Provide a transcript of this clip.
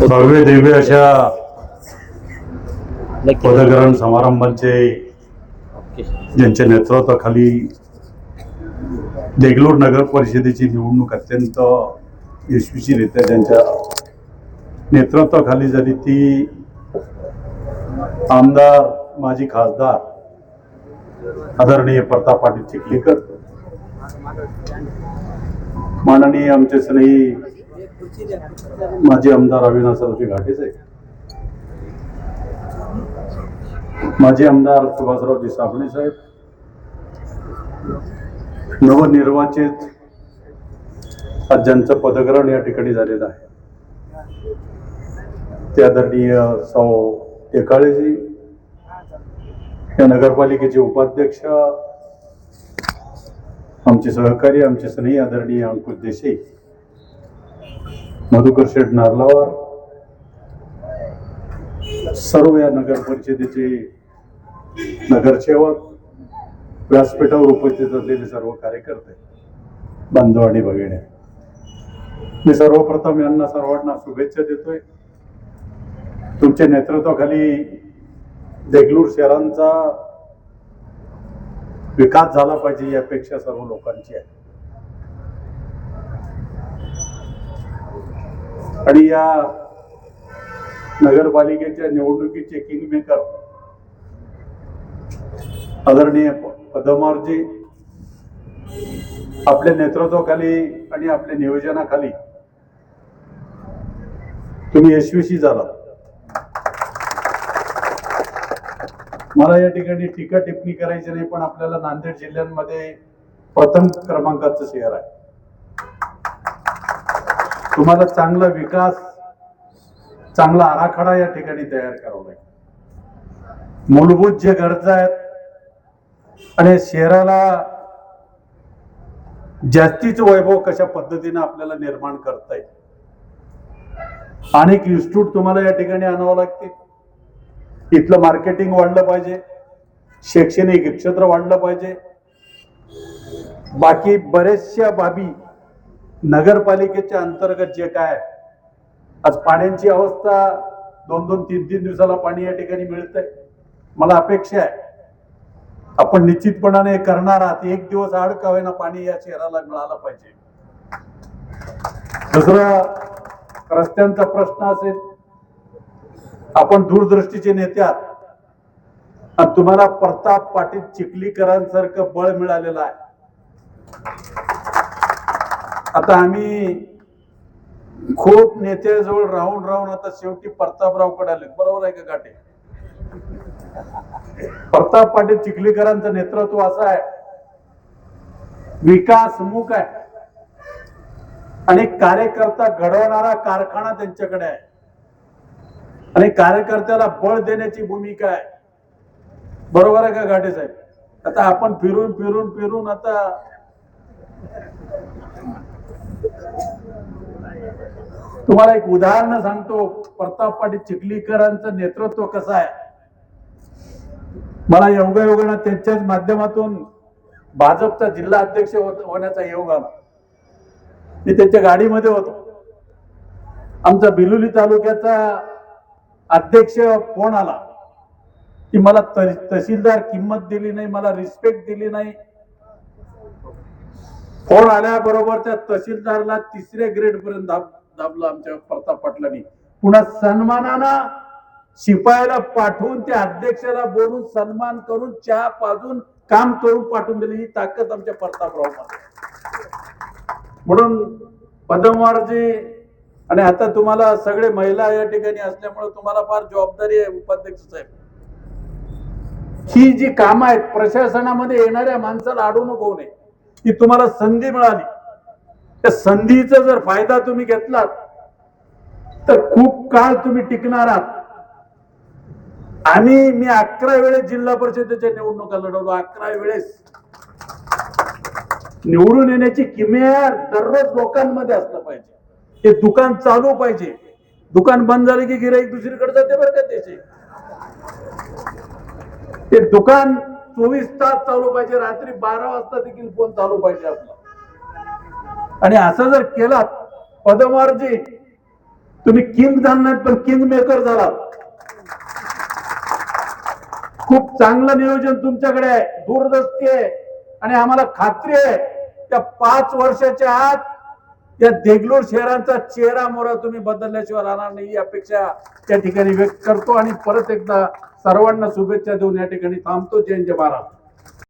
भव्य दिव्य अशा पदग्रहण समारंभाचे ज्यांच्या नेतृत्वाखाली देगलूर नगर परिषदेची निवडणूक अत्यंत यशस्वीरित्या ज्यांच्या नेतृत्वाखाली झाली ती आमदार माजी खासदार आदरणीय प्रताप पाटील चिखलीकर, माननीय आमचे स्नेही माजी आमदार अविनाशरावजी घाटे साहेब, माजी आमदार सुभाषरावजी साबणे साहेब, नवनिर्वाचित आज ज्यांचं पदग्रहण या ठिकाणी झालेलं आहे ते आदरणीय सौ टेकाळेजी, या नगरपालिकेचे उपाध्यक्ष, आमचे सहकारी, आमचे स्नेही आदरणीय अंकुश देसाई, मधुकर शेठ नारलावार, सर्व या नगर परिषदेचे नगरसेवक, व्यासपीठावर उपस्थित असलेले सर्व कार्यकर्ते, बांधव आणि भगिनी, मी सर्वप्रथम यांना सर्वांना शुभेच्छा देतोय. तुमच्या नेतृत्वाखाली देगलूर शहरांचा विकास झाला पाहिजे ही अपेक्षा सर्व लोकांची आहे. आणि या नगरपालिकेच्या निवडणुकीचे किंगमेकर आदरणीय पदमारजी आपल्या नेतृत्वाखाली आणि आपल्या नियोजनाखाली तुम्ही यशस्वी झाला. मला या ठिकाणी टीका टिप्पणी करायची नाही, पण आपल्याला नांदेड जिल्ह्यामध्ये प्रथम क्रमांकाचं शहर आहे. तुम्हाला चांगला विकास, चांगला आराखडा या ठिकाणी तयार करावा लागेल. मूलभूत जे गरजा आहेत आणि शहराला जास्तीचं वैभव कशा पद्धतीने आपल्याला निर्माण करता येईल, अनेक इन्स्टिट्यूट तुम्हाला या ठिकाणी आणावं लागतील. इथलं मार्केटिंग वाढलं पाहिजे, शैक्षणिक क्षेत्र वाढलं पाहिजे, बाकी बरेचशा बाबी नगरपालिकेच्या अंतर्गत जे काय आज पाण्याची अवस्था 2-2, 3-3 दिवसाला पाणी या ठिकाणी मिळतंय. मला अपेक्षा आहे आपण निश्चितपणाने करणार आहात. एक दिवस आड का होईना पाणी या शहराला मिळालं पाहिजे. दुसरा, रस्त्यांचा प्रश्न असेल, आपण दूरदृष्टीचे नेते आहात आणि तुम्हाला प्रताप पाटील चिखलीकरांसारखं बळ मिळालेलं आहे. आता आम्ही खूप नेत्याजवळ राहून आता शेवटी प्रतापरावकडे आले, बरोबर आहे का घाटे? प्रताप पाटील चिखलीकरांचं नेतृत्व असं आहे, विकासमुख आहे आणि कार्यकर्ता घडवणारा कारखाना त्यांच्याकडे आहे आणि कार्यकर्त्याला बळ देण्याची भूमिका आहे. बरोबर आहे का घाटे साहेब? आता आपण फिरून आता तुम्हाला एक उदाहरण सांगतो, प्रताप पाटील चिखलीकरांचं नेतृत्व कसं आहे. मला योगायोगाने त्यांच्याच माध्यमातून भाजपचा जिल्हा अध्यक्ष होण्याचा योग आला. मी त्यांच्या गाडीमध्ये होतो. आमचा बिलोली तालुक्याचा अध्यक्ष फोन आला की मला तहसीलदार किंमत दिली नाही, मला रिस्पेक्ट दिली नाही. फोन आल्याबरोबर त्या तहसीलदारला 3ऱ्या ग्रेड पर्यंत दाबलं आमच्या प्रताप पाटलांनी. पुन्हा सन्मानानं शिपायाला पाठवून त्या अध्यक्षाला बोलून सन्मान करून चहा पाजून काम करून पाठवून दिली. ही ताकद आमच्या प्रतापराव मध्ये. म्हणून पदमवारजी, आणि आता तुम्हाला सगळे महिला या ठिकाणी असल्यामुळे तुम्हाला फार जबाबदारी आहे उपाध्यक्ष साहेब. ही जी कामं आहेत प्रशासनामध्ये येणाऱ्या माणसाला अडू नको नये. की तुम्हाला संधी मिळाली, त्या संधीचा जर फायदा तुम्ही घेतलात तर खूप काळ तुम्ही टिकणार आहात. मी 11 वेळेस जिल्हा परिषदेच्या निवडणुका लढवलो. 11 वेळेस निवडून येण्याची किमया दररोज लोकांमध्ये असलं पाहिजे. हे दुकान चालू पाहिजे. दुकान बंद झाले की गिऱ्हाईक दुसरीकडे जाते बरं का त्याचे. ते दुकान 24 तास चालू पाहिजे. रात्री 12 वाजता देखील फोन चालू पाहिजे आपला. आणि असं जर केलं पदमारजी तुम्ही किंग झाला पण किंग मेकर झाला. खूप चांगलं नियोजन तुमच्याकडे आहे, दूरदृष्टी आहे आणि आम्हाला खात्री आहे त्या 5 वर्षाच्या आत त्या देगलूर शहराचा चेहरा मोहरा तुम्ही बदलल्याशिवाय राहणार नाही ही अपेक्षा त्या ठिकाणी व्यक्त करतो आणि परत एकदा सर्वांना शुभेच्छा देऊन या ठिकाणी थांबतो. जय जय महाराज.